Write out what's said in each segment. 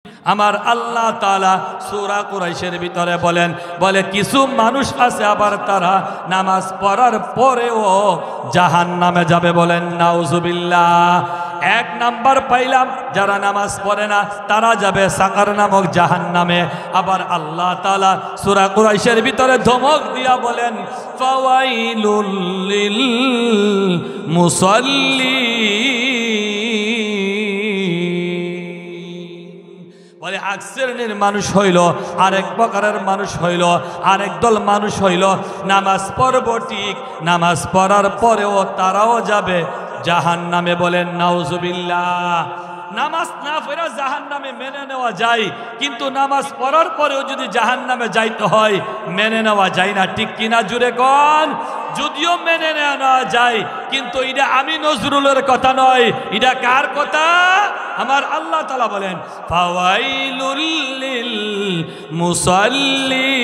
আমার আল্লাহ তাআলা সূরা কুরাইশের ভিতরে বলে কিছু মানুষ আছে আবার তারা নামাজ পড়ার পরেও জাহান্নামে যাবে। বলেন নাউজুবিল্লাহ। এক নাম্বার পাইলাম যারা নামাজ পড়ে না তারা যাবে সাকার নামক জাহান্নামে। আবার আল্লাহ তাআলা সূরা কুরাইশের ভিতরে ধমক দিয়া বলেন ফাওয়াইলুল লিল মুসাল্লিন। বলে এক শ্রেণীর মানুষ হইল, আরেক প্রকারের মানুষ হইল, আরেক দল মানুষ হইল নামাজ পড়ব ঠিক, নামাজ পড়ার পরেও তারাও যাবে জাহান্নামে। বলেন নাউজুবিল্লাহ। নামাজ না পড়া জাহান্নামে মেনে নেওয়া যায়, কিন্তু নামাজ পড়ার পরেও যদি জাহান্নামে যাইতে হয় মেনে নেওয়া যায় না। ঠিক কিনা জুড়ে কোন? যদিও মেনে নেওয়া যায়, কিন্তু এটা আমি নজরুলের কথা নয়, এটা কার কথা? আমার আল্লাহ তাআলা বলেন ফাওয়াইলুল লিল মুসাল্লিন।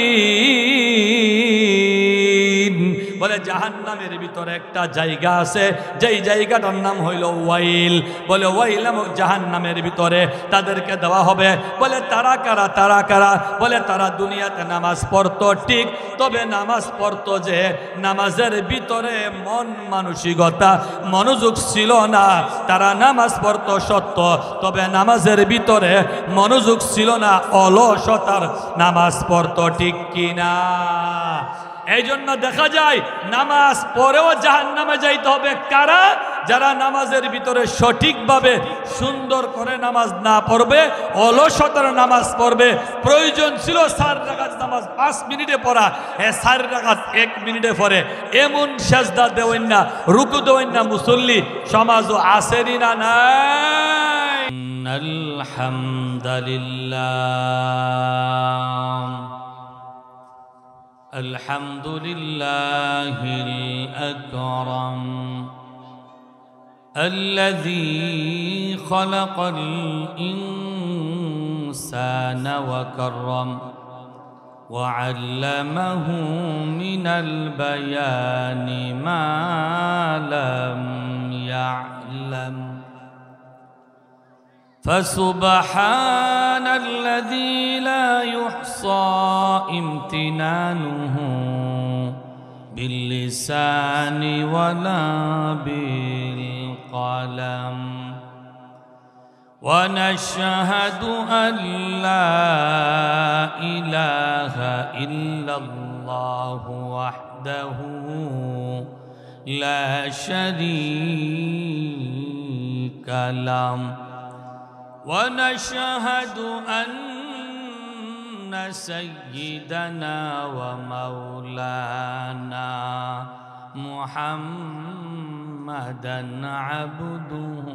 বলে জাহান্নামের ভিতরে একটা জায়গা আছে, যেই জায়গাটার নাম হইল ওয়াইল। বলে ওয়াইল নামক জাহান্নামের ভিতরে তাদেরকে দেওয়া হবে। বলে তারা কারা? তারা কারা? বলে তারা দুনিয়াতে নামাজ পড়তো ঠিক, তবে নামাজ পড়তো যে নামাজের ভিতরে মন মানসিকতা মনোযোগ ছিল না। তারা নামাজ পড়তো সত্য, তবে নামাজের ভিতরে মনোযোগ ছিল না, অলসতার নামাজ পড়তো। ঠিক কিনা? এই জন্য দেখা যায় নামাজ পড়েও জাহান্নামে যাইতে হবে কারা? যারা নামাজের ভিতরে সঠিকভাবে সুন্দর করে নামাজ না পড়বে, অলসতার নামাজ পড়বে। প্রয়োজন ছিল 4 রাকাত নামাজ 5 মিনিটে পড়া, 4 রাকাত 1 মিনিটে পড়ে। এমন সেজদা দেওয়েন না, রুকু দেওয়েন না মুসল্লি সমাজও আসেনি না নাই। আলহামদুলিল্লাহ আলহামদুলিল্লাহিল আকরাম الذي خلق الإنسان وكرم وعلمه من البيان ما لم يعلم فسبحان الذي لا يحصى امتنانه باللسان ولا بالقلم ونشهد أن لا إله إلا الله وحده لا شريك له ونشهد أن سيدنا ومولانا محمدا عبده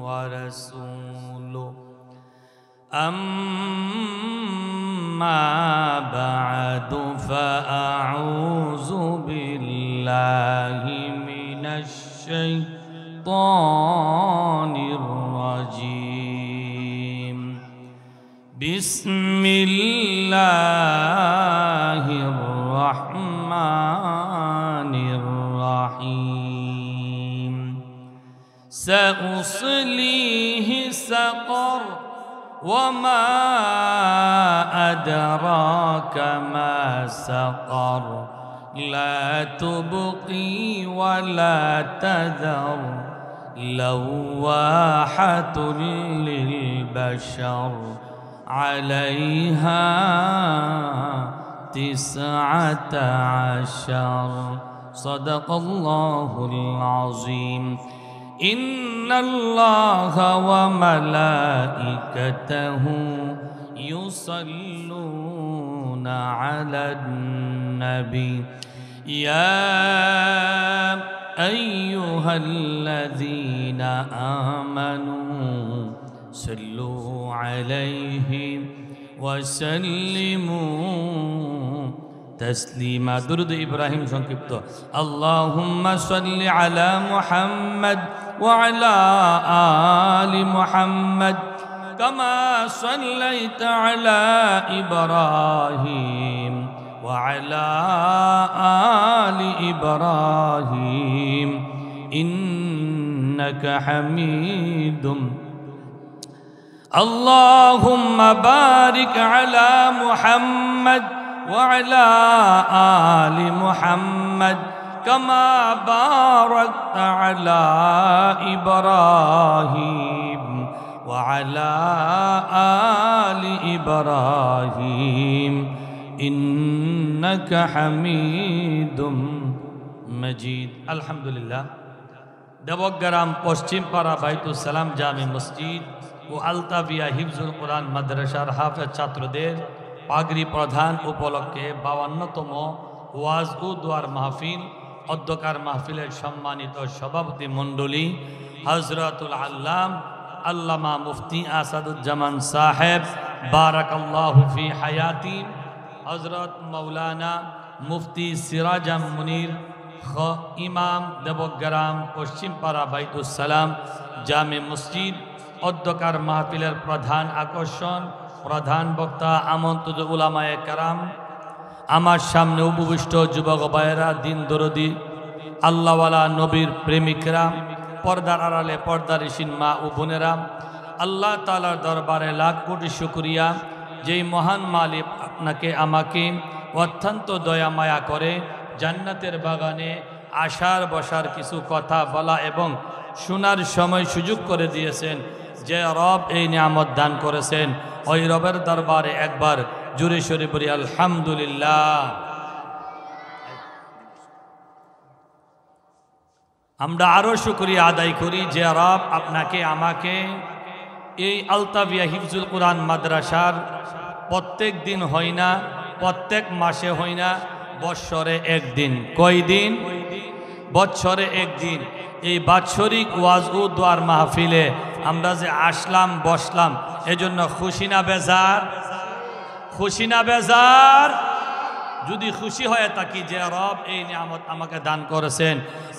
ورسوله أما بعد فأعوذ بالله من الشيطان الرجيم بسم الله الرحمن الرحيم سأصليه سقر وما أدراك ما سقر لا تبقي ولا تذر لواحة للبشر عليها 19 صدق الله العظيم إن الله وملائكته يصلون على النبي يا أيها الذين آمنوا صلوا عليه وسلموا تسليما درود إبراهيم সংক্ষিপ্ত اللهم صل على محمد وعلى آل محمد كما صليت على إبراهيم وعلى آل إبراهيم إنك حميد اللهم بارك على محمد وعلى آل محمد كما باركت على إبراهيم وعلى آل إبراهيم إنك حميد مجيد الحمد لله দেবগ্রাম পশ্চিমপাড়া বাইতুস সালাম জামে মসজিদ ও আলতাবিয়া হিফজুল কোরআন মাদ্রাসার হাফেজ ছাত্রদের পাগড়ি প্রধান উপলক্ষে 52তম ওয়াজ ও দোয়ার মাহফিল অধ্যকার মাহফিলের সম্মানিত সভাপতি মণ্ডলী হযরতুল আল্লাম আল্লামা মুফতি আসাদুজ্জামান সাহেব বারাকাল্লাহু ফি হায়াতি হযরত মাওলানা মুফতি সিরাজাম মুনির ইমাম দেবগ্রাম পশ্চিমপাড়া বাইতুস সালাম জামে মসজিদ অধ্যকার মাহফিলের প্রধান আকর্ষণ প্রধান বক্তা আমন্ত্রিত উলামায়ে কেরাম আমার সামনে উপবিষ্ট যুবক ভাইয়েরা দিন দরদি আল্লাহওয়ালা নবীর প্রেমিকরা পর্দার আড়ালে পর্দারিসীন মা ও বোনেরা আল্লাহ তাআলার দরবারে লাখ কোটি শুকরিয়া যেই মহান মালিক আপনাকে আমাকে অত্যন্ত দয়া মায়া করে জান্নাতের বাগানে আসার বসার কিছু কথা বলা এবং শোনার সময় সুযোগ করে দিয়েছেন যে রব এই নিয়ামত দান করেছেন ওই রবের দরবারে একবার জোরে সোরে বলি আলহামদুলিল্লাহ। আমরা আরও শুকরিয়া আদায় করি যে রব আপনাকে আমাকে এই আলতাবিয়া হিফজুল কোরআন মাদ্রাসার প্রত্যেক দিন হয় না, প্রত্যেক মাসে হয় না, বৎসরে একদিন। কয় দিন? বৎসরে একদিন। এই বাৎসরিক ওয়াজ ও দোয়ার মাহফিলে আমরা যে আসলাম বসলাম এজন্য খুশি না বেজার? খুশি না বেজার? যদি খুশি হয়ে থাকি যে রব এই নিয়ামত আমাকে দান করেছেন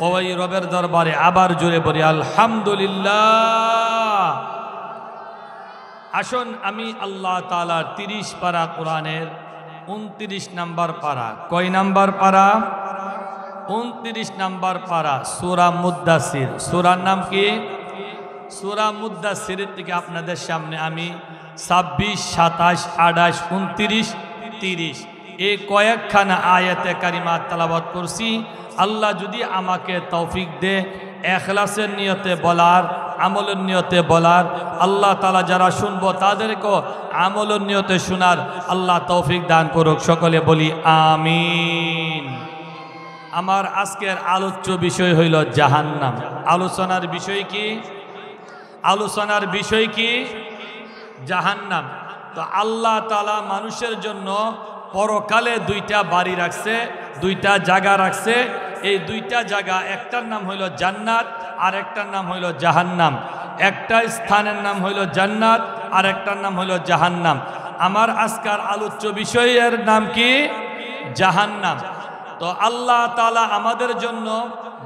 ওই রবের দরবারে আবার জোরে বলি আলহামদুলিল্লাহ। আসুন আমি আল্লাহ তাআলার 30 পারা কোরআনের 29 নম্বর পারা। কয় নম্বর পারা? 29 নম্বর পারা সূরা মুদ্দাসির। সূরার নাম কি? সূরা মুদ্দাসিরের থেকে আপনাদের সামনে আমি 26, 27, 28, 29, 30 এই কয়েকখানা আয়াতে কারিমা তেলাওয়াত করছি। আল্লাহ যদি আমাকে তৌফিক দে ইখলাসের নিয়তে বলার, আমলের নিয়তে বলার, আল্লাহ তাআলা যারা শুনবো তাদেরকে আমলের নিয়তে শোনার আল্লাহ তৌফিক দান করুক। সকলে বলি আমিন। আমার আজকের আলোচ্য বিষয় হইল জাহান্নাম। আলোচনার বিষয় কি? আলোচনার বিষয় কি? জাহান্নাম। তো আল্লাহ তাআলা মানুষের জন্য পরকালে 2টা বাড়ি রাখছে, 2টা জায়গা রাখছে। এই 2টা জায়গা, একটার নাম হইল জান্নাত আর একটার নাম হইল জাহান্নাম। একটা স্থানের নাম হইল জান্নাত আর একটার নাম হইল জাহান্নাম। আমার আজকের আলোচ্য বিষয়ের নাম কি? জাহান্নাম। তো আল্লাহ তাআলা আমাদের জন্য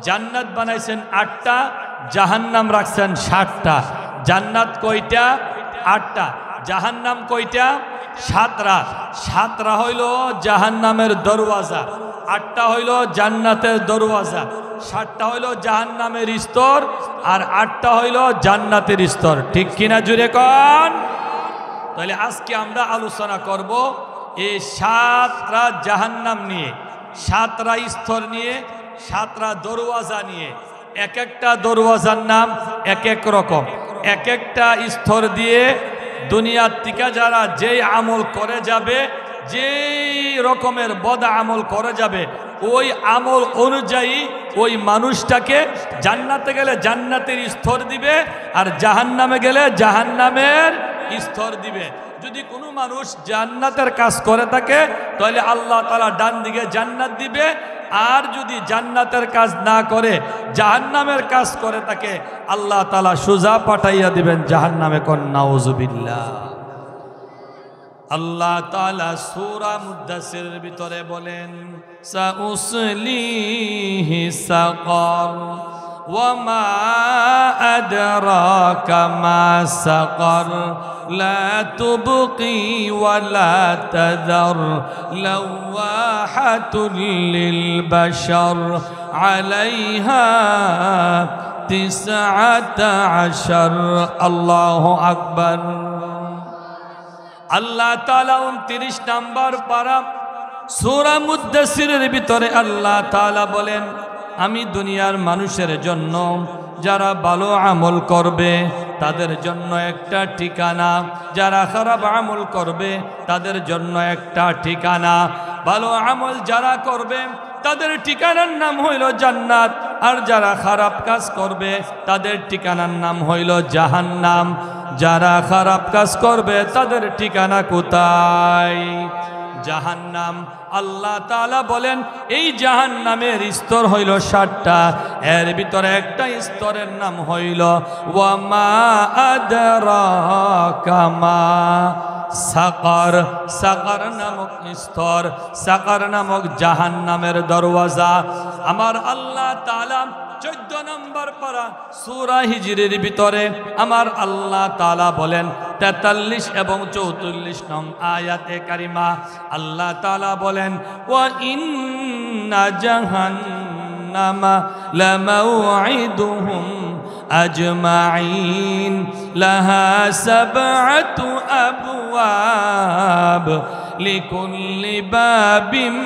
জান্নাত বানাইছেন 8টা, জাহান্নাম রাখছেন 7টা। জান্নাত কয়টা? 8টা। জাহান্নাম কয়টা? 7টা। 7টা হইল জাহান্নামের দরওয়াজা, 8টা হইল জান্নাতের দরওয়াজা। 7টা হইল জাহান্নামের স্তর আর 8টা হইল জান্নাতের স্তর। ঠিক কিনা জুড়ে কন? তাহলে আজকে আমরা আলোচনা করব এই 7টা জাহান্নাম নিয়ে, 7টা স্তর নিয়ে, 7টা দরওয়াজা নিয়ে। এক একটা দরওয়াজার নাম এক এক রকম। এক একটা স্তর দিয়ে দুনিয়ার থেকে যারা যেই আমল করে যাবে, যেই রকমের বদ আমল করে যাবে, ওই আমল অনুযায়ী ওই মানুষটাকে জান্নাতে গেলে জান্নাতের স্তর দিবে আর জাহান্নামে গেলে জাহান্নামের স্তর দিবে। যদি কোনো মানুষ জান্নাতের কাজ করে থাকে তাহলে আল্লাহ তাআলা ডান দিকে জান্নাত দিবে, আর যদি জান্নাতের কাজ না করে জাহান্নামের কাজ করে থাকে আল্লাহ তাআলা সোজা পাঠাইয়া দিবেন জাহান্নামে। কোন নাউজুবিল্লাহ। আল্লাহ তাআলা সূরা মুদ্দাসিরের ভিতরে বলেন সাউসলিহি সাকার ওয়ামা আদরাকা মা সাকার লা তুবকি ওয়ালা তাযার লাওয়াহাতুল লিল বাশার আলাইহা 19। আল্লাহু আকবার। আল্লাহ তাআলা 29 নম্বর পারা সূরা মুদ্দাসসিরের ভিতরে আল্লাহ তাআলা বলেন, আমি দুনিয়ার মানুষের জন্য যারা ভালো আমল করবে তাদের জন্য একটা ঠিকানা, যারা খারাপ আমল করবে তাদের জন্য একটা ঠিকানা। ভালো আমল যারা করবে তাদের ঠিকানার নাম হইল জান্নাত, আর যারা খারাপ কাজ করবে তাদের ঠিকানার নাম হইল জাহান্নাম। যারা খারাপ কাজ করবে তাদের ঠিকানা কোথায়? জাহান্নাম। আল্লাহ তাআলা বলেন এই জাহান্নামের স্তর হইল 60টা, এর ভিতরে একটা স্তরের নাম হইল ওয়ামা আদরাকা মা সাকার। সাকার নামক স্তর, সাকার নামক জাহান্নামের দরওয়াজা। আমার আল্লাহ তাআলা 14 নম্বর পারা সূরা হিজরের ভিতরে আমার আল্লাহ তাআলা বলেন 43 এবং 44 নং আয়াতে কারিমা আল্লাহ তাআলা বলেন, ওয়া ইন্না জাহান্নামা লামাউইদুহুম আজমাইন লাহা সাবআতু আবওয়াব লিকুল্লি বাবিম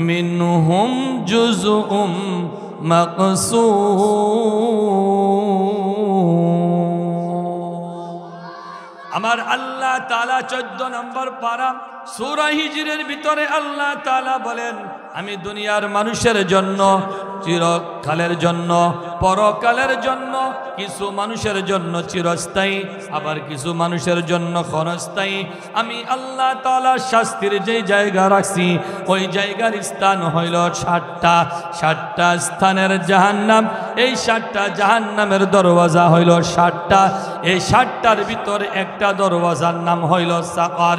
মিনহুম জুজউম মাকসুম। আমার আল্লাহ তাআলা 14 নম্বর পারা সূরা হিজরের ভিতরে আল্লাহ তাআলা বলেন, আমি দুনিয়ার মানুষের জন্য চিরকালের জন্য পরকালের জন্য কিছু মানুষের জন্য চিরস্থায়ী, আবার কিছু মানুষের জন্য ক্ষণস্থায়ী। আমি আল্লাহ তাআলা শাস্তির যে জায়গা রাখছি ওই জায়গার স্থান হইল 60টা। 60টা স্থানের জাহান্নাম। এই 60টা জাহান্নামের দরওয়াজা হইল 60টা। এই 60টার ভিতরে একটা দরওয়াজার নাম হইল সাকার।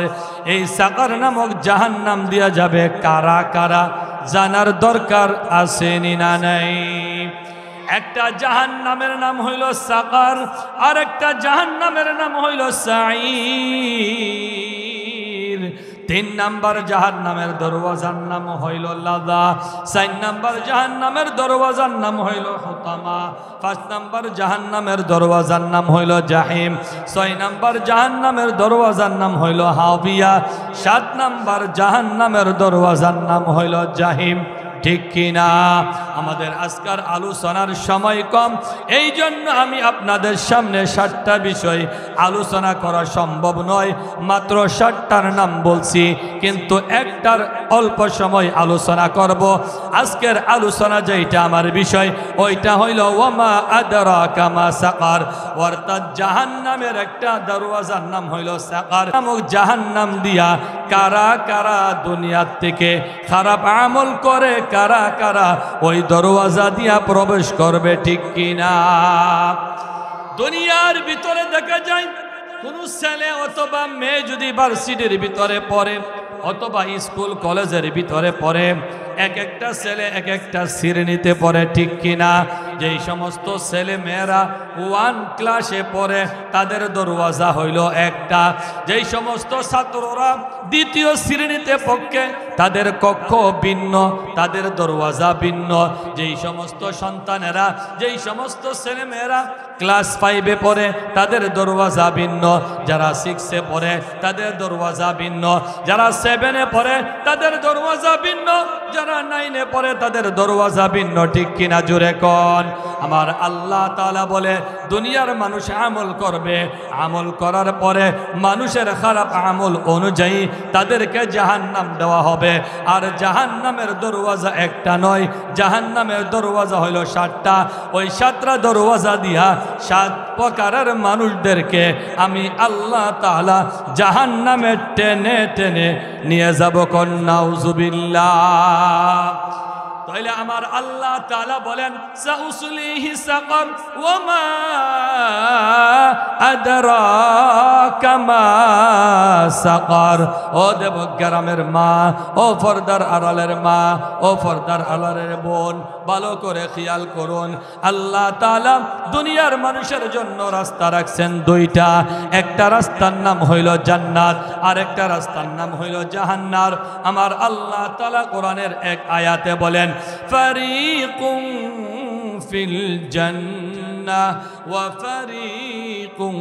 এই সাকার নামক জাহান্নাম দিয়া যাবে কারা কারা জানার দরকার আছে না নাই? একটা জাহান্নামের নাম হইল সাকার, আর একটা জাহান্নামের নাম হইল সাঈর। 3 নম্বর জাহান্নামের দরওয়াজার নাম হইল লাযা। 4 নম্বর জাহান্নামের দরওয়াজার নাম হইল হুতামা। 5 নম্বর জাহান্নামের দরওয়াজার নাম হইল জাহিম। 6 নম্বর জাহান্নামের দরওয়াজার নাম হইল হাবিয়া। 7 নম্বর জাহান্নামের দরওয়াজার নাম হইল জাহিম। ঠিক কিনা? আমাদের আজকের আলোচনার সময় কম, এই জন্য আমি আপনাদের সামনে 60টা বিষয় আলোচনা করা সম্ভব নয়। মাত্র 60টার নাম বলছি, কিন্তু একটার অল্প সময় আলোচনা করব। আজকের আলোচনা যেটা আমার বিষয় ওইটা হইল ওয়ামা আদরাকা মা সাকার, অর্থাৎ জাহান্নামের একটা দরওয়াজার নাম হইল সাকার নামক জাহান্নাম দিয়া কারা কারা দুনিয়ার থেকে খারাপ আমল করে কারা কারা ওই দরওয়াজা দিয়া প্রবেশ করবে। ঠিক কিনা? দুনিয়ার ভিতরে দেখা যায় কোন ছেলে অথবা মেয়ে যদি ভার্সিটির ভিতরে পড়ে অথবা স্কুল কলেজের ভিতরে পড়ে, এক একটা ছেলে এক একটা শ্রেণীতে পড়ে। ঠিক কিনা? যেই সমস্ত ছেলে মেয়েরা 1 ক্লাসে পড়ে তাদের দরওয়াজা হইল একটা। যেই সমস্ত ছাত্ররা 2য় শ্রেণীতে পড়ে তাদের কক্ষ ভিন্ন, তাদের দরওয়াজা ভিন্ন। যেই সমস্ত সন্তানেরা, যেই সমস্ত ছেলে মেয়েরা ক্লাস 5-এ পড়ে তাদের দরওয়াজা ভিন্ন, যারা 6-এ পড়ে তাদের দরওয়াজা ভিন্ন, যারা 7-এ পড়ে তাদের দরওয়াজা ভিন্ন, যারা 9-এ পড়ে তাদের দরওয়াজা ভিন্ন। ঠিক কিনা? জোরে কোন? আমার আল্লাহ তাআলা বলে দুনিয়ার মানুষ আমল করবে, আমল করার পরে মানুষের খারাপ আমল অনুযায়ী তাদেরকে জাহান্নাম দেওয়া হবে। আর জাহান্নামের দরওয়াজা একটা নয়, জাহান্নামের দরওয়াজা হইল 60টা। ওই 7টা দরওয়াজা দিয়া 7 প্রকারের মানুষদেরকে আমি আল্লাহ তাআলা জাহান্নামে টেনে টেনে নিয়ে যাব। কোন নাউজুবিল্লাহ। তাহলে আমার আল্লাহ তাআলা বলেন সাউসলিহি সাকার ওয়ামা আদরাকা মা সাকার। ও দেবগ্রামের মা, ও পর্দার আড়ালের মা, ও পর্দার আড়ালের বোন, ভালো করে খেয়াল করুন। আল্লাহ তাআলা দুনিয়ার মানুষের জন্য রাস্তা রাখছেন 2টা। একটা রাস্তার নাম হইল জান্নাত, আর একটা রাস্তার নাম হইল জাহান্নাম। আমার আল্লাহ তাআলা কোরআনের এক আয়াতে বলেন ফারিকুম ফিল জান্নাত জান্নাহ ওয়া ফারিকুম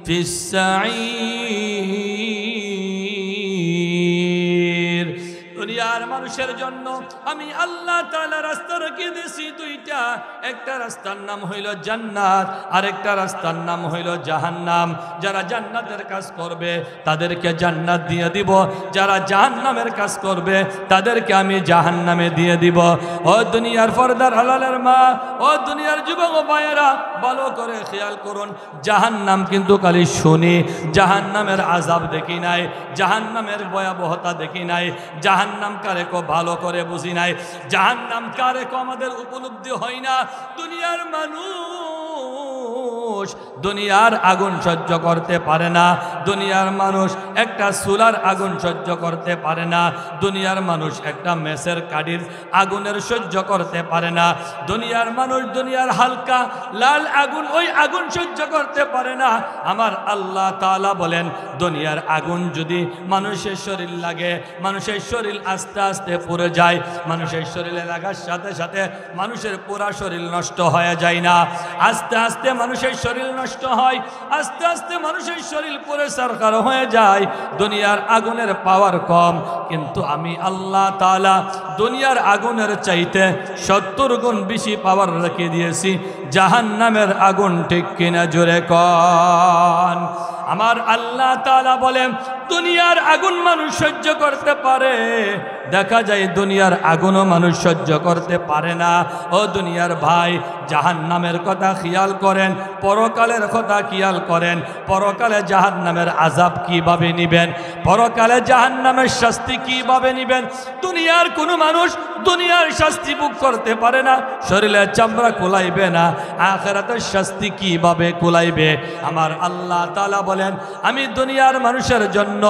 ফিস সাঈর। দুনিয়ার মানুষের জন্য আমি আল্লাহ তাআলা রাস্তা রেখে দিয়েছি দুইটা, একটা রাস্তার নাম হইল জান্নাত, আরেকটা রাস্তার নাম হইল জাহান্নাম। যারা জান্নাতের কাজ করবে তাদেরকে জান্নাত দিয়ে দিব, যারা জাহান্নামের কাজ করবে তাদেরকে আমি জাহান্নামে দিয়ে দিব। ও দুনিয়ার পর্দার হালালের মা, ও দুনিয়ার যুবক ভাইয়েরা, ভালো করে খেয়াল করুন, জাহান্নাম কিন্তু খালি শুনি, জাহান্নামের আযাব দেখি নাই, জাহান্নামের ভয়াবহতা দেখি নাই, জাহান্নাম কারে কো ভালো করে বুঝি নাই, জাহান্নাম কারে কো আমাদের উপলব্ধি হয় না। দুনিয়ার মানুষ দুনিয়ার আগুন সহ্য করতে পারে না, দুনিয়ার মানুষ একটা চুলার আগুন সহ্য করতে পারে না, দুনিয়ার মানুষ একটা মেসের কাঠির আগুনের সহ্য করতে পারে না, দুনিয়ার মানুষ দুনিয়ার হালকা লাল আগুন ওই আগুন সহ্য করতে পারে না। আমার আল্লাহ তাআলা বলেন, দুনিয়ার আগুন যদি মানুষের শরীর লাগে, মানুষের শরীর আস্তে আস্তে পুড়ে যায়, মানুষের শরীরে লাগার সাথে সাথে মানুষের পুরা শরীর নষ্ট হয়ে যায় না, আস্তে আস্তে মানুষের শরীর নষ্ট হয়, আস্তে আস্তে মানুষের শরীর পুরে সরকার হয়ে যায়। দুনিয়ার আগুনের পাওয়ার কম, কিন্তু আমি আল্লাহ তাআলা দুনিয়ার আগুনের চাইতে 70 গুণ বেশি পাওয়ার রেখে দিয়েছি জাহান্নামের আগুন। ঠিক কিনা জোরে কোন? আমার আল্লাহ তাআলা বলেন, দুনিয়ার আগুন মানুষ সহ্য করতে পারে, দেখা যায় দুনিয়ার আগুনও মানুষ সহ্য করতে পারে না। ও দুনিয়ার ভাই, জাহান্নামের কথা খেয়াল করেন, পরকালের কথা খেয়াল করেন, পরকালে জাহান্নামের আযাব কিভাবে নিবেন, পরকালে জাহান্নামের শাস্তি কিভাবে নিবেন। দুনিয়ার কোনো মানুষ দুনিয়ার শাস্তি ভোগ করতে পারে না, শরীরের চামড়া কুলাইবে না, আখিরাতের শাস্তি কিভাবে কুলাইবে? আমার আল্লাহ তাআলা বলেন, আমি দুনিয়ার মানুষের জন্য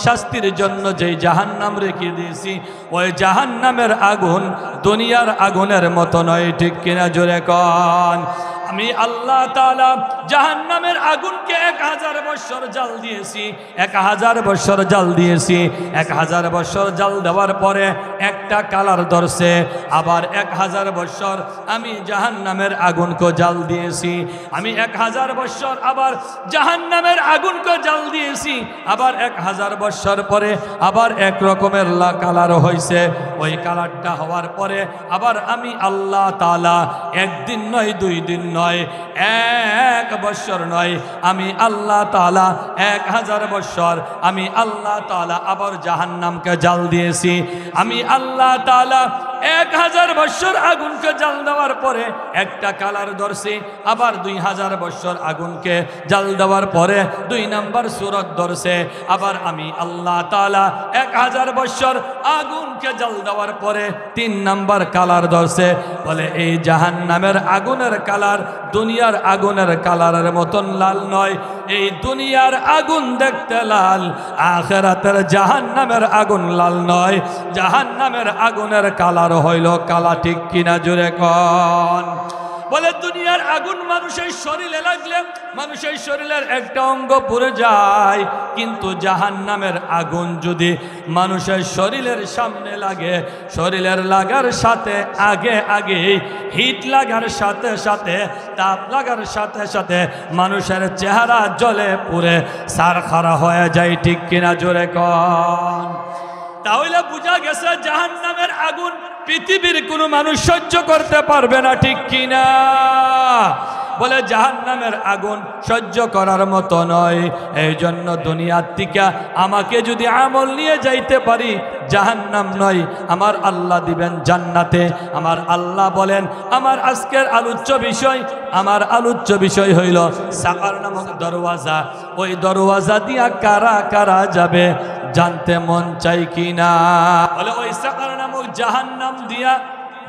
শাস্তির জন্য যেই জাহান্নাম রেখে দিয়েছি, ওই জাহান্নামের আগুন দুনিয়ার আগুনের মতো নয়। ঠিক কিনা জোরে কোন? আমি আল্লাহ তাআলা জাহান্নামের আগুনকে 1000 বছর জাল দিয়েছি, 1000 বছর জাল দিয়েছি। 1000 বছর জাল দেওয়ার পরে একটা কালার ধরছে, আবার 1000 বছর আমি জাহান্নামের আগুনকে জাল দিয়েছি। আমি 1000 বছর আবার জাহান্নামের আগুনকে জাল দিয়েছি, আবার 1000 বছর পরে আবার এক রকমের কালার হয়েছে। ওই কালারটা হওয়ার পরে আবার আমি আল্লাহ তাআলা একদিন নয়, 2 দিন নয়, 1 বছর নয়, আমি আল্লাহ তাআলা 1000 বছর আমি আল্লাহ তাআলা আবার জাহান্নামকে জাল দিয়েছি। আমি আল্লাহ তাআলা 1000 বছর আগুনকে জাল দেওয়ার পরে একটা কালার ধরছি, আবার 2000 বছর আগুনকে জাল দেওয়ার পরে 2 নাম্বার সূরত ধরছে। আবার আমি আল্লাহ তাআলা 1000 বছর আগুনকে জাল দেওয়ার পরে 3 নাম্বার কালার ধরছে। বলে এই জাহান্নামের আগুনের কালার দুনিয়ার আগুনের কালারের মতন লাল নয়, এই দুনিয়ার আগুন দেখতে লাল, আখিরাতের জাহান্নামের আগুন লাল নয়, জাহান্নামের আগুনের কালার হইল কালা। ঠিক কিনা জোরে কোন? বলে দুনিয়ার আগুন মানুষের শরীরে লাগলে মানুষের শরীরের একটা অঙ্গ পুড়ে যায়, কিন্তু জাহান্নামের আগুন যদি মানুষের শরীরের সামনে লাগে, শরীরের লাগার সাথে আগে আগে হিট লাগার সাথে সাথে তাপ লাগার সাথে সাথে মানুষের চেহারা জ্বলে পুড়ে সারখারা হয়ে যায়। ঠিক কিনা জোরে কোন? তাহলে বুঝা গেছে জাহান্নামের আগুন পৃথিবীর কোনো মানুষ সহ্য করতে পারবে না। ঠিক কিনা? বলে জাহান্নামের আগুন সহ্য করার মতো নয়। এই জন্য দুনিয়ার থেকে আমাকে যদি আমল নিয়ে যাইতে পারি, জাহান্নাম নয়, আমার আল্লাহ দিবেন জান্নাতে। আমার আল্লাহ বলেন, আমার আজকের আলোচ্য বিষয়, আমার আলোচ্য বিষয় হইল সাকার নামক দরওয়াজা। ওই দরওয়াজা দিয়া কারা কারা যাবে জানতে মন চাই কিনা? বলে ওই সাকার নামক জাহান্নাম দিয়া,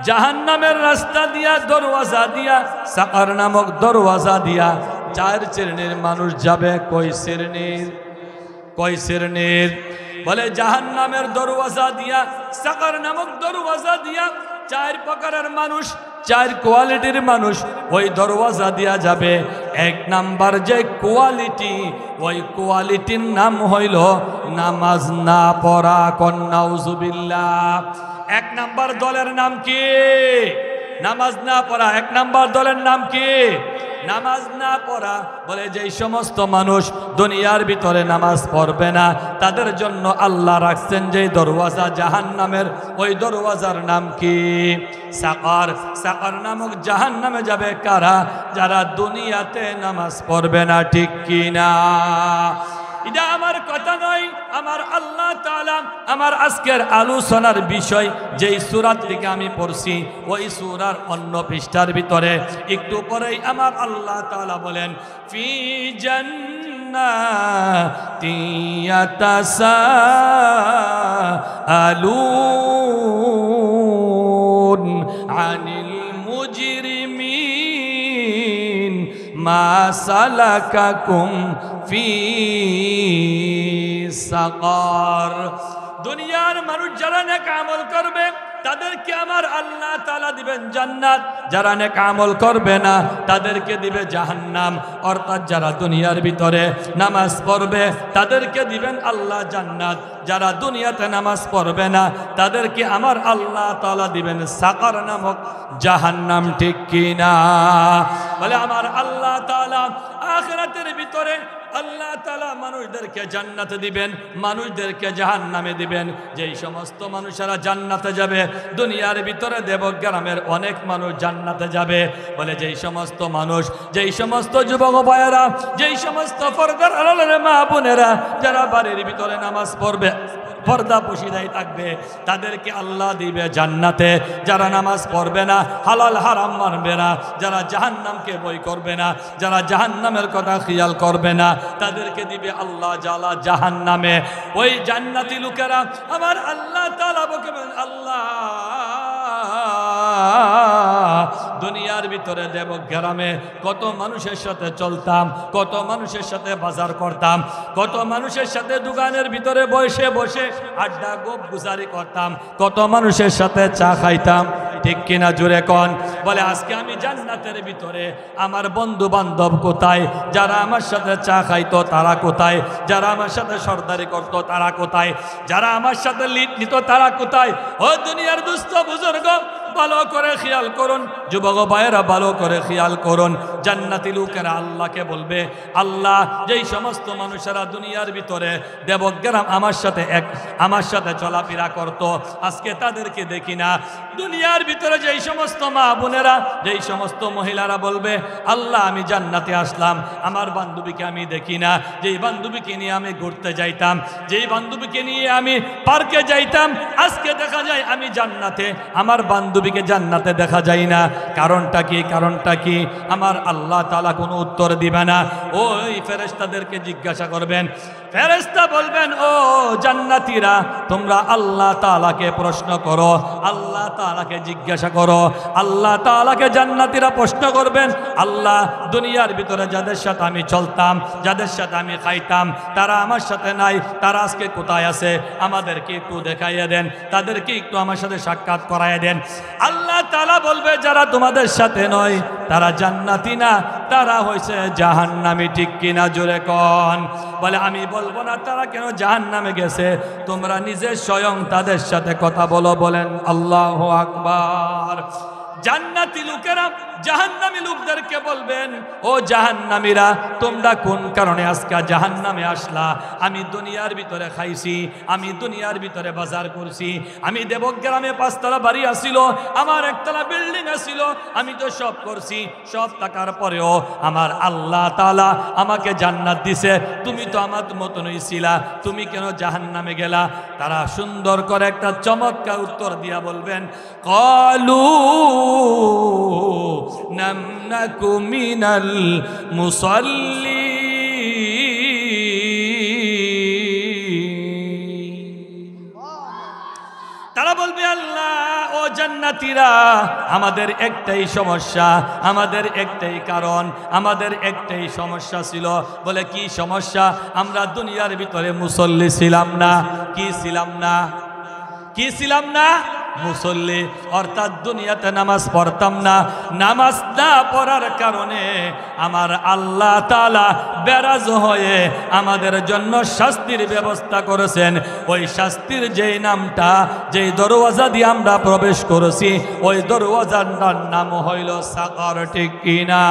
জাহান্নামের রাস্তা দিয়া, দরওয়াজা দিয়া, সাকার নামক দরওয়াজা দিয়া 4 শ্রেণীর মানুষ যাবে। কয় শ্রেণীর? কয় শ্রেণীর? বলে জাহান্নামের দরওয়াজা দিয়া, সাকার নামক দরওয়াজা দিয়া 4 প্রকারের মানুষ, 4 কোয়ালিটির মানুষ ওই দরওয়াজা দিয়া যাবে। 1 নাম্বার যে কোয়ালিটি, ওই কোয়ালিটির নাম হইল নামাজ না পড়া। কন্নাউজুবিল্লাহ। 1 নাম্বার দলের নাম কি? নামাজ না পড়া 1 নাম্বার দলের নাম কি? নামাজ না পড়া। বলে যেই সমস্ত মানুষ দুনিয়ার ভিতরে নামাজ পড়বে না তাদের জন্য আল্লাহ রাখছেন যে দরওয়াজা জাহান্নামের, ওই দরওয়াজার নাম কি? সাকার। সাকার নামক জাহান্নামে যাবে কারা? যারা দুনিয়াতে নামাজ পড়বে না, ঠিক কি না? এটা আমার কথা নয়, আমার আল্লাহ তাআলা আমার আজকের আলোচনার বিষয় যেই সূরা থেকে আমি পড়ছি ওই সূরার অন্য পৃষ্ঠার ভিতরে একটু পরেই আমার আল্লাহ তাআলা বলেন ফি জান্নাতি ইয়াতাসাআলুন আনিল মুজরিমিন মা সালাকাকুম ফি সাকার। দুনিয়ার মানুষ যারা নেক আমল করবে তাদেরকে আমার আল্লাহ তাআলা দিবেন জান্নাত, যারা নেক আমল করবে না তাদেরকে দিবে জাহান্নাম। অর্থাৎ যারা দুনিয়ার ভিতরে নামাজ পড়বে তাদেরকে দিবেন আল্লাহ জান্নাত, যারা দুনিয়াতে নামাজ পড়বে না তাদেরকে আমার আল্লাহ তাআলা দিবেন সাকার নামক জাহান্নাম, ঠিক কি না? বলে আমার আল্লাহ তাআলা আখিরাতের ভিতরে আল্লাহ তাআলা মানুষদেরকে জান্নাতে দিবেন, মানুষদেরকে জাহান্নামে দিবেন। যেই সমস্ত মানুষেরা জান্নাতে যাবে, দুনিয়ার ভিতরে দেবগ্রামের অনেক মানুষ জান্নাতে যাবে। বলে যেই সমস্ত মানুষ, যেই সমস্ত যুবক ভাইয়েরা, যেই সমস্ত পর্দার আড়ালের মা বোনেরা যারা বাড়ির ভিতরে নামাজ পড়বে, পর্দা পশিদাই থাকবে, তাদেরকে আল্লাহ দিবে জান্নাতে। যারা নামাজ পড়বে না, হালাল হারাম মানবে না, যারা জাহান্নামকে ভয় করবে না, যারা জাহান্নামের কথা খেয়াল করবে না, তাদেরকে দিবে আল্লাহ জালা জাহান্নামে। ওই জান্নাতি লোকেরা আমার আল্লাহ তাআলা বলবেন, আল্লাহ দুনিয়ার ভিতরে দেবগ্রামে কত মানুষের সাথে চলতাম, কত মানুষের সাথে বাজার করতাম, কত মানুষের সাথে দোকানের ভিতরে বসে বসে আড্ডা গোপ গুজারি করতাম, কত মানুষের সাথে চা খাইতাম, ঠিক কিনা জোরে কোন? বলে আজকে আমি জান্নাতের ভিতরে, আমার বন্ধু বান্ধব কোথায়? যারা আমার সাথে চা খাইতো তারা কোথায়? যারা আমার সাথে সর্দারি করতো তারা কোথায়? যারা আমার সাথে লিড নিত তারা কোথায়? ও দুনিয়ার দুস্থ বুজুর্গ, ভালো করে খেয়াল করুন, যুবক ভাইয়েরা ভালো করে খেয়াল করুন। জান্নাতি লোকেরা আল্লাহকে বলবে, আল্লাহ যেই সমস্ত মানুষেরা দুনিয়ার ভিতরে দেবগ্রাম আমার সাথে চলাফেরা করত, আজকে তাদেরকে দেখি না। দুনিয়ার ভিতরে যেই সমস্ত মা বোনেরা, যেই সমস্ত মহিলারা বলবে, আল্লাহ আমি জান্নাতে আসলাম, আমার বান্ধবীকে আমি দেখি না। যেই বান্ধবীকে নিয়ে আমি ঘুরতে যাইতাম, যেই বান্ধবীকে নিয়ে আমি পার্কে যাইতাম, আজকে দেখা যায় আমি জান্নাতে, আমার বান্ধবীকে জান্নাতে দেখা যায় না। কারণটা কি? কারণটা কি? আমার আল্লাহ তাআলা কোনো উত্তর দিবে না। ওই ফেরেশতাদেরকে জিজ্ঞাসা করবেন, ফেরেশতা বলবেন, ও জান্নাতীরা তোমরা আল্লাহ তাআলাকে প্রশ্ন করো, আল্লাহ তাআলাকে জিজ্ঞাসা করো। আল্লাহ তাআলাকে জান্নাতীরা প্রশ্ন করবেন, আল্লাহ দুনিয়ার ভিতরে যাদের সাথে আমি চলতাম, যাদের সাথে আমি খাইতাম, তারা আমার সাথে নাই, তারা আজকে কোথায় আছে? আমাদেরকে একটু দেখাইয়া দেন, তাদেরকে একটু আমার সাথে সাক্ষাৎ করাইয়া দেন। আল্লাহ তাআলা বলবে, যারা তোমাদের সাথে নয় তারা জান্নাতি না, তারা হয়েছে জাহান্নামী, ঠিক কিনা জোরে কোন? বলে আমি বলবো না তারা কেন জাহান্নামে গেছে, তোমরা নিজে স্বয়ং তাদের সাথে কথা বলো। বলেন আল্লাহু আকবার। জান্নাতি লোকেরা জাহান্নামী লোকদেরকে বলবেন, ও জাহান্নামীরা তোমরা কোন কারণে আজকে জাহান্নামে আসলা? আমি দুনিয়ার ভিতরে খাইছি, আমি দুনিয়ার ভিতরে বাজার করছি, আমি দেবগ্রামে 5 তলা বাড়ি আসিল, আমার 1 তলা বিল্ডিং আসিল, আমি তো সব করছি, সব টাকার পরেও আমার আল্লাহ তাআলা আমাকে জান্নাত দিছে, তুমি তো আমার মতনই ছিলা, তুমি কেন জাহান্নামে গেলা? তারা সুন্দর করে একটা চমৎকার উত্তর দিয়া বলবেন, ক্বালু লাম নাকু মিনাল মুসাল্লিন। তারা বলবে, আল্লাহ ও জান্নাতীরা আমাদের একটাই সমস্যা, আমাদের একটাই কারণ, আমাদের একটাই সমস্যা ছিল। বলে কি সমস্যা? আমরা দুনিয়ার ভিতরে মুসল্লি ছিলাম না। কি ছিলাম না? কি ছিলাম না? মুসল্লি, অর্থাৎ দুনিয়াতে নামাজ পড়তাম না, নামাজ না পড়ার কারণে আমার আল্লাহ তাআলা বেরাজ হয়ে আমাদের জন্য শাস্তির ব্যবস্থা করেছেন। ওই শাস্তির যেই নামটা, যেই দরওয়াজা দিয়ে আমরা প্রবেশ করেছি, ওই দরওয়াজার নাম হইল সাকার, ঠিক কিনা?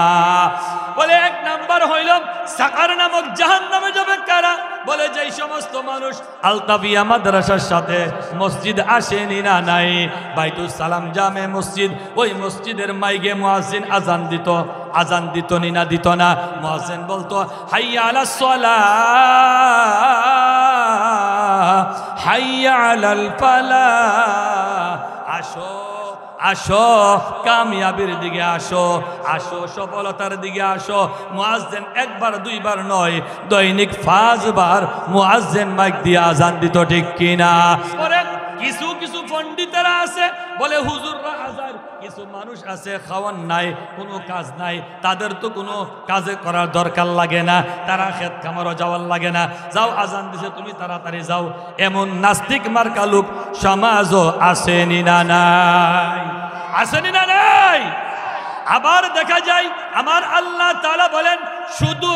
বলে এক নাম্বার হইল সাকার নামক জাহান্নামে যাবে কারা? বলে যেই সমস্ত মানুষ আলতাফিয়া মাদ্রাসার সাথে মসজিদ আসেনি না নাই, বাইতুল সালাম জামে মসজিদ, ওই মসজিদের মাইকে মুয়াজ্জিন আজান দিত নি না দিত না? মুয়াজ্জিন বলতো হাইয়া আলাস সালাহ, হাইয়া আলাল ফালাহ, আসো আসো কামিয়াবির দিকে আসো, আসো সফলতার দিকে আসো। মুয়াজ্জিন একবার দুইবার নয়, দৈনিক 5 বার মুয়াজ্জিন মাইক দিয়ে আজান দিত, ঠিক কিনা? পরে কিছু কিছু পণ্ডিতেরা আছে বলে হুজুররা হাজার, কিছু মানুষ আছে খাওয়ান নাই, কোনো কাজ নাই, তাদের তো কোনো কাজে করার দরকার লাগে না, তারা ক্ষেত খামারও যাওয়ার লাগে না, যাও আজান দিছে তুমি তাড়াতাড়ি যাও। এমন নাস্তিক মার্কা লোক সমাজও আসেনি না নাই? আসেনি না নাই? আবার দেখা যায় আমার আল্লাহ তাআলা বলেন শুধু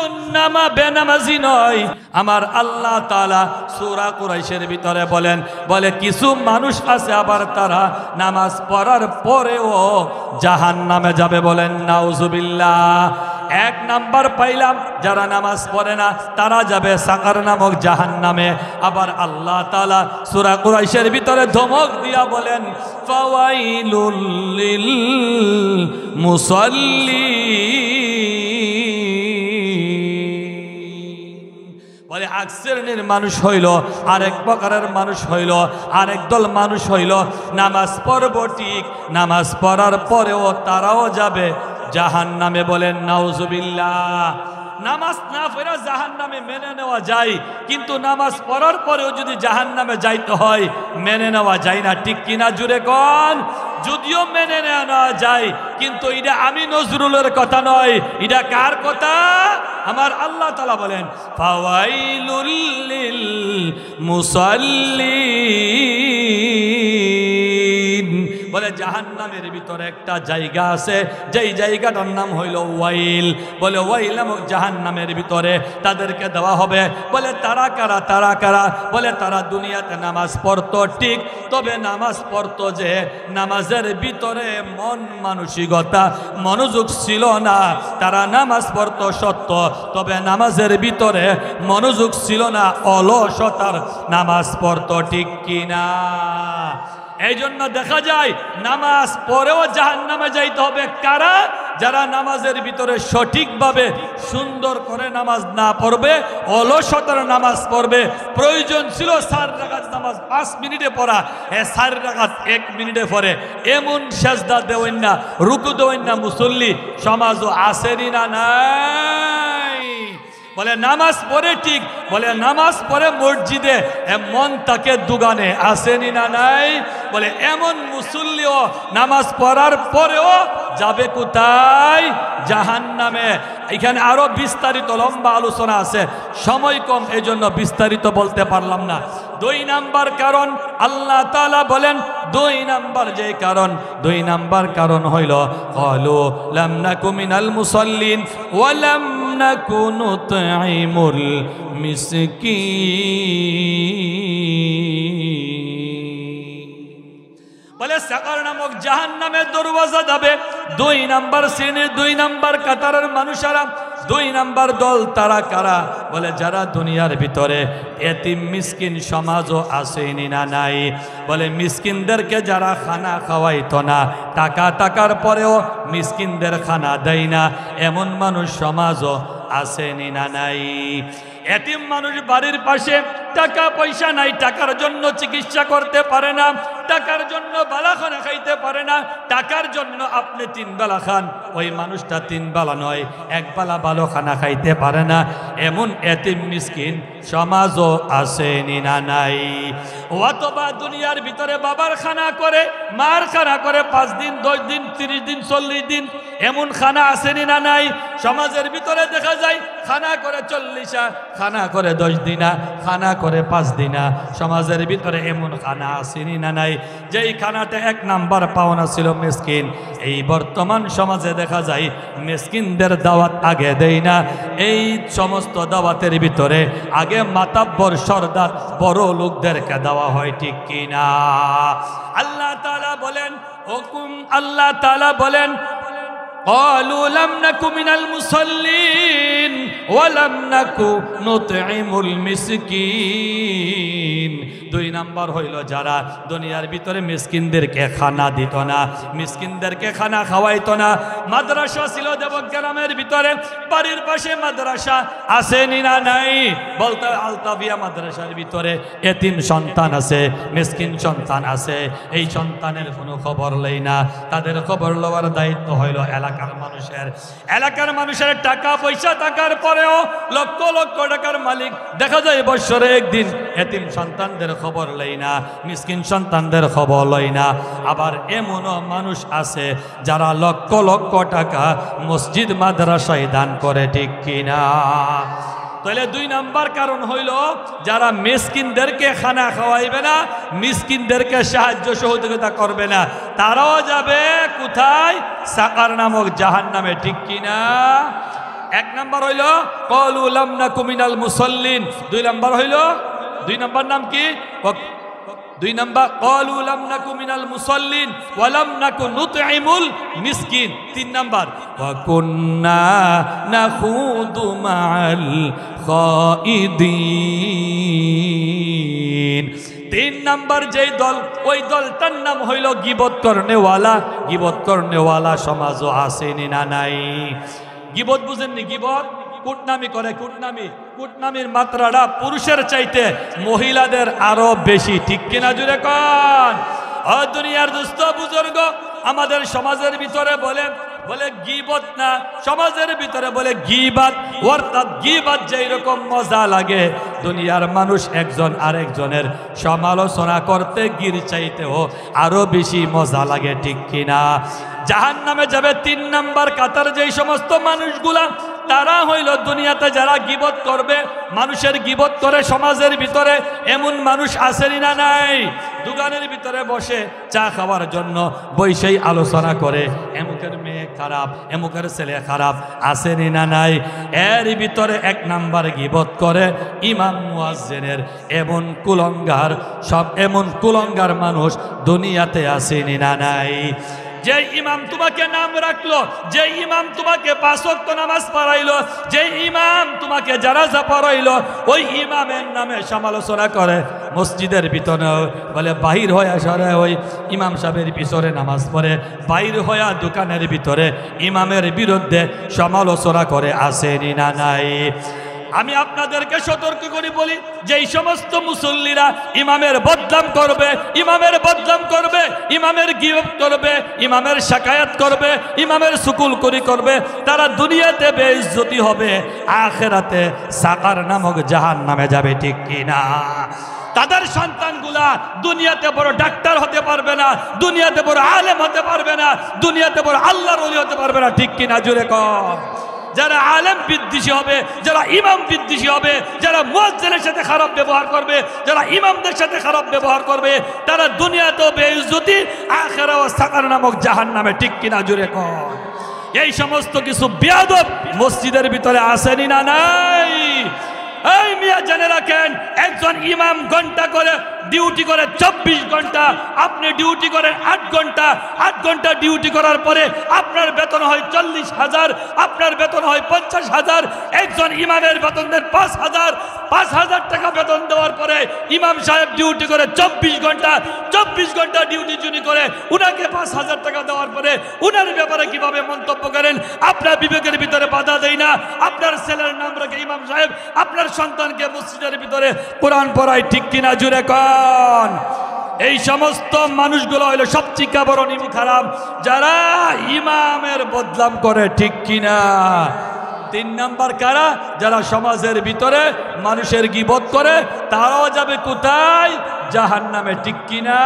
বেনামাজি নয়, আমার আল্লাহ তাআলা সূরা কুরাইশের ভিতরে বলেন, বলে কিছু মানুষ আছে আবার তারা নামাজ পড়ার পরেও জাহান্নামে যাবে। বলেন নাউজুবিল্লাহ। এক নাম্বার পাইলাম যারা নামাজ পড়ে না তারা যাবে সাকার নামক জাহান্নামে। আবার আল্লাহ তাআলা সূরা কুরাইশের ভিতরে ধমক দিয়া বলেন ফাওয়াইলুল লিল মুসাল্লিন। বলে এক শ্রেণীর মানুষ হইল, আরেক প্রকারের মানুষ হইল, আরেক দল মানুষ হইল নামাজ পড়ব ঠিক, নামাজ পড়ার পরেও তারাও যাবে জাহান্নামে। বলেন নাউজুবিল্লাহ। নামাজ না পড়া জাহান্নামে মেনে নেওয়া যায়, কিন্তু নামাজ পড়ার পরেও যদি জাহান্নামে যাইতে হয় মেনে নেওয়া যায় না, ঠিক কিনা? জুড়ে কোন? যদিও মেনে নেওয়া যায়, কিন্তু এটা আমি নজরুলের কথা নয়, এটা কার কথা? আমার আল্লাহ তাআলা বলেন ফাওয়াইলুল লিল মুসাল্লিন। বলে জাহান্নামের ভিতরে একটা জায়গা আছে, যেই জায়গাটার নাম হইল ওয়াইল। বলে ওয়াইল নামক জাহান্নামের ভিতরে তাদেরকে দেওয়া হবে। বলে তারা কারা? তারা কারা? বলে তারা দুনিয়াতে নামাজ পড়তো ঠিক, তবে নামাজ পড়তো যে নামাজের ভিতরে মন মানসিকতা মনোযোগ ছিল না। তারা নামাজ পড়তো সত্য, তবে নামাজের ভিতরে মনোযোগ ছিল না, অলসতার নামাজ পড়তো, ঠিক কিনা? এই জন্য দেখা যায় নামাজ পড়েও জাহান্নামে যাইতে হবে কারা? যারা নামাজের ভিতরে সঠিকভাবে সুন্দর করে নামাজ না পড়বে, অলসতার নামাজ পড়বে। প্রয়োজন ছিল 4 রাকাত নামাজ 5 মিনিটে পড়া, 4 রাকাত 1 মিনিটে পড়ে, এমন সেজদা দেওয়েন না, রুকু দেওয়েন না মুসল্লি সমাজও আসেনি না নাই? বলে নামাজ পড়ে ঠিক, বলে নামাজ পড়ে মসজিদে মন তাকে দুগানে আসেনি না নাই? বলে এমন মুসল্লিও নামাজ পড়ার পরেও যাবে কোথায়? জাহান্নামে। এখানে আরো বিস্তারিত লম্বা আলোচনা আছে, সময় কম, এই জন্য বিস্তারিত বলতে পারলাম না। 2 নাম্বার কারণ আল্লাহ তাআলা বলেন, 2 নাম্বার যে কারণ, 2 নাম্বার কারণ হইল ক্বালু লাম নাকু মিনাল মুসাল্লিন ওয়া লাম নাকু নুতঈমুল মিসকিন। বলে সাকার নামক জাহান্নামের দরওয়াজা যাবে 2 নাম্বার শ্রেণীর, 2 নাম্বার কাতারের মানুষেরা, 2 নাম্বার দল। তারা কারা? বলে যারা দুনিয়ার ভিতরে এতিম মিসকিন সমাজও আসেনি না নাই? বলে মিসকিনদেরকে যারা খানা খাওয়াইতো না, টাকার পরেও মিসকিনদের খানা দেয় না, এমন মানুষ সমাজও আসেনি না নাই? এতিম মানুষ বাড়ির পাশে, টাকা পয়সা নাই, টাকার জন্য চিকিৎসা করতে পারে না, টাকার জন্য বালা খানা খাইতে পারে না, টাকার জন্য আপনি 3 বেলা খান, ওই মানুষটা 3 বেলা নয় 1 বেলা ভালো খানা খাইতে পারে না, এমন এতিম মিসকিন সমাজও আসেনি না নাই? অথবা দুনিয়ার ভিতরে বাবার খানা করে, মার খানা করে 5 দিন 10 দিন 30 দিন 40 দিন, এমন খানা আসেনি না নাই? সমাজের ভিতরে দেখা যায় খানা করে 40, খানা করে 10 দিনা, খানা করে 5 দিনা, সমাজের ভিতরে এমন খানা আসেনি না নাই? যেই খানাতে 1 নাম্বার পাওনা ছিল মিসকিন, এই বর্তমান সমাজে দেখা যায় মিসকিনদের দাওয়াত আগে দেয় না। এই সমস্ত দাওয়াতের ভিতরে আগে মাতাব্বর সরদার বড় লোকদেরকে দেওয়া হয়, ঠিক কিনা? আল্লাহ তাআলা বলেন, হুকুম আল্লাহ তাআলা বলেন, قالوا لم نكن من المصلين ولم نكن نطعم المسكين। 2 নাম্বার হইল যারা দুনিয়ার ভিতরে মিসকিনদেরকে খানা দিত না, মিসকিনদেরকে খানা খাওয়াইতো না। মাদ্রাসা ছিল দেবগ্রামের ভিতরে, বাড়ির পাশে মাদ্রাসা আসেনি না নাই? বলতে আলতাফিয়া মাদ্রাসার ভিতরে এতিম সন্তান আছে, মিসকিন সন্তান আছে, এই সন্তানের কোনো খবর লই না। তাদের খবর লওয়ার দায়িত্ব হইল এলাকার মানুষের টাকা পয়সা থাকার পরেও লক্ষ লক্ষ টাকার মালিক দেখা যায় বছরে একদিন এতিম সন্তানদের খবর লই না, মিসকিন সন্তানদের খবর লই না। আবার এমনও মানুষ আছে যারা লক্ষ লক্ষ টাকা মসজিদ মাদ্রাসায় দান করে, ঠিক কিনা? তাহলে 2 নাম্বার কারণ হইল যারা মিসকিনদেরকে খানা খাওয়াইবে না, মিসকিনদেরকে সাহায্য সহযোগিতা করবে না, তারাও যাবে কোথায়? সাকার নামক জাহান্নামে, ঠিক কিনা? 1 নাম্বার হইল ক্বালু লাম নাকু মিনাল মুসাল্লিন। 2 নাম্বার হইল, 2 নাম্বার নাম কি? 2 নাম্বার ক্বালু লাম নাকু মিনাল মুসাল্লিন ওয়া লাম নাকু নুতঈমুল মিসকিন। 3 নাম্বার ওয়া কুন্না নাখুদু মাআল খাইদিন। 3 নাম্বার যেই দল, ওই দলটার নাম হইল গিবত করনেওয়ালা। গিবত করনেওয়ালা সমাজও আসেনি না নাই? গিবত বুঝেননি? গিবত কুটনামি করে, কুটনামি। কুটনামির মাত্রাটা পুরুষের চাইতে মহিলাদের আরো বেশি, ঠিক কিনা? জুড়ে কন। ও দুনিয়ার দুস্থ বুজুর্গ, আমাদের সমাজের ভিতরে বলে গীবত না, সমাজের ভিতরে বলে গীবাত। অর্থাৎ গীবাত যেই রকম মজা লাগে, দুনিয়ার মানুষ একজন আরেকজনের সমালোচনা করতে গির চাইতেও আরো বেশি মজা লাগে, ঠিক কিনা? জাহান্নামে যাবে 3 নাম্বার কাতার যেই সমস্ত মানুষগুলা, তারা হইল দুনিয়াতে যারা গীবত করবে, মানুষের গীবত করে সমাজের ভিতরে। এমন মানুষ আসেনি না নাই? দোকানের ভিতরে বসে চা খাওয়ার জন্য বৈশেই আলোচনা করে, এমুকের মেয়ে খারাপ, এমুকের ছেলে খারাপ, আসেনি না নাই? এর ভিতরে 1 নাম্বার গীবত করে ইমাম মুয়াজ্জিনের। এমন কুলঙ্গার মানুষ দুনিয়াতে আসেনি না নাই? যে ইমাম তোমাকে নাম রাখলো, যে ইমাম তোমাকে 5 ওয়াক্ত নামাজ পড়াইলো, যে ইমাম তোমাকে জানাজা পড়াইলো, ওই ইমামের নামে সমালোচনা করে মসজিদের ভিতরে। বলে বাহির হয়ে সরে ওই ইমাম সাহেবের পিছনে নামাজ পড়ে, বাহির হয়ে দোকানের ভিতরে ইমামের বিরুদ্ধে সমালোচনা করে, আসেনি না নাই? আমি আপনাদেরকে সতর্ক করে বলি, যেই সমস্ত মুসল্লিরা ইমামের বদনাম করবে, ইমামের বদনাম করবে, ইমামের গীবত করবে, ইমামের শাকায়াত করবে, ইমামের সুকুলকুরি করবে, তারা দুনিয়াতে বেইজ্জতি হবে, আখিরাতে সাকার নামক জাহান্নামে যাবে, ঠিক কিনা? তাদের সন্তানগুলা দুনিয়াতে বড় ডাক্তার হতে পারবে না, দুনিয়াতে বড় আলেম হতে পারবে না, দুনিয়াতে বড় আল্লাহর ওলি হতে পারবে না, ঠিক কিনা? জোরে কর। যারা আলেম বিদ্বেষী হবে, যারা ইমাম বিদ্বেষী হবে, যারা মুয়াজ্জিনের সাথে খারাপ ব্যবহার করবে, যারা ইমামদের সাথে খারাপ ব্যবহার করবে, তারা দুনিয়াতেও বেইজ্জতি, আখিরাতেও সাকার নামক জাহান্নামে, ঠিক কিনা? জোরে কর। এই সমস্ত কিছু বেয়াদব মসজিদের ভিতরে আসেনি না নাই? এই মিয়া জেনে রাখেন, একজন ইমাম ঘন্টা করে ডিউটি করে 24 ঘন্টা, আপনি ডিউটি করেন 8 ঘন্টা। 8 ঘন্টা ডিউটি করার পরে আপনার বেতন হয় 40,000, আপনার বেতন হয় 50,000। একজন ইমামের বেতন দেন 5,000। 5,000 টাকা বেতন দেওয়ার পরে ইমাম সাহেব ডিউটি করে 24 ঘন্টা। 24 ঘন্টা ডিউটি যদি করে, উনাকে 5,000 টাকা দেওয়ার পরে উনার ব্যাপারে কিভাবে মন্তব্য করেন? আপনার বিবেকের ভিতরে বাধা দেয় না? আপনার ছেলের নাম রেখে ইমাম সাহেব আপনার সন্তানকে মসজিদের ভিতরে কোরআন পড়ায়, ঠিক কিনা? জুড়ে কন। এই সমস্ত মানুষগুলো হইল সবচেয়ে বড় নিমু খারাপ, যারা ইমামের বদনাম করে, ঠিক কিনা? 3 নাম্বার কারা? যারা সমাজের ভিতরে মানুষের গীবত করে, তারাও যাবে কোথায়? জাহান্নামে, ঠিক কিনা?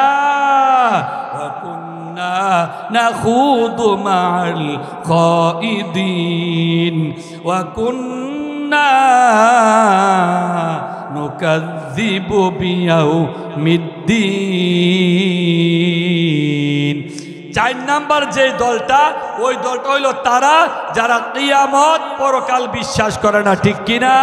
নাখুদু মাআল খাইদিন ওয়া কুন্না নুকাযযিবু বিয়াউমিদ্দিন। 4 নাম্বার যে দলটা, ওই দলটা হইল তারা যারা কিয়ামত পরকাল বিশ্বাস করে না, ঠিক কিনা?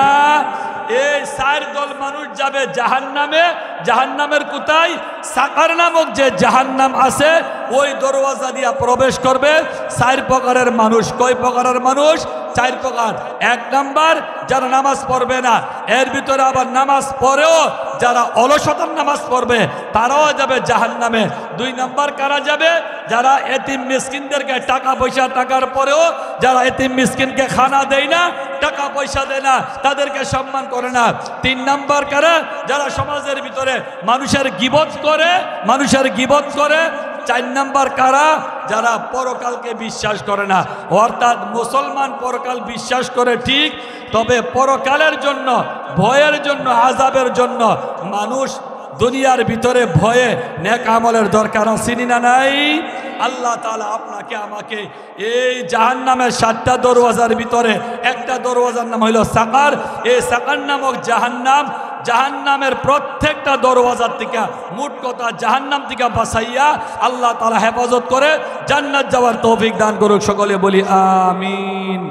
এই 4 দল মানুষ যাবে জাহান্নামে। জাহান্নামের কোথায়? সাকার নামক যে জাহান্নাম আছে ওই দরওয়াজা দিয়া প্রবেশ করবে 4 প্রকারের মানুষ। কয় প্রকারের মানুষ? 4 প্রকার। 1 নাম্বার যারা নামাজ পড়বে না, এর ভিতরে আবার নামাজ পড়েও যারা অলসতার নামাজ পড়বে তারাও যাবে জাহান্নামে। 2 নাম্বার কারা যাবে? যারা এতিম মিসকিনদেরকে টাকা পয়সা টাকার পরেও যারা এতিম মিসকিনকে খানা দেয় না, টাকা পয়সা দেয় না, তাদেরকে সম্মান করে না। 3 নাম্বার কারা? যারা সমাজের ভিতরে মানুষের গীবত করে, মানুষের গীবত করে। 4 নাম্বার কারা? যারা পরকালকে বিশ্বাস করে না। অর্থাৎ মুসলমান পরকাল বিশ্বাস করে ঠিক, তবে পরকালের জন্য, ভয়ের জন্য, আযাবের জন্য মানুষ দুনিয়ার ভিতরে ভয়ে নেক আমলের দরকার আছে না নাই? আল্লাহ তাআলা আপনাকে আমাকে এই জাহান্নামের 7টা দরওয়াজার ভিতরে একটা দরওয়াজার নাম হইল সাকার। এই সাকার নামক জাহান্নাম, জাহান্নামের প্রত্যেকটা দরওয়াজার থেকে, মোট কথা জাহান্নাম থেকে বাঁচাইয়া আল্লাহ তাআলা হেফাজত করে জান্নাত যাওয়ার তৌফিক দান করুক। সকলে বলি আমিন।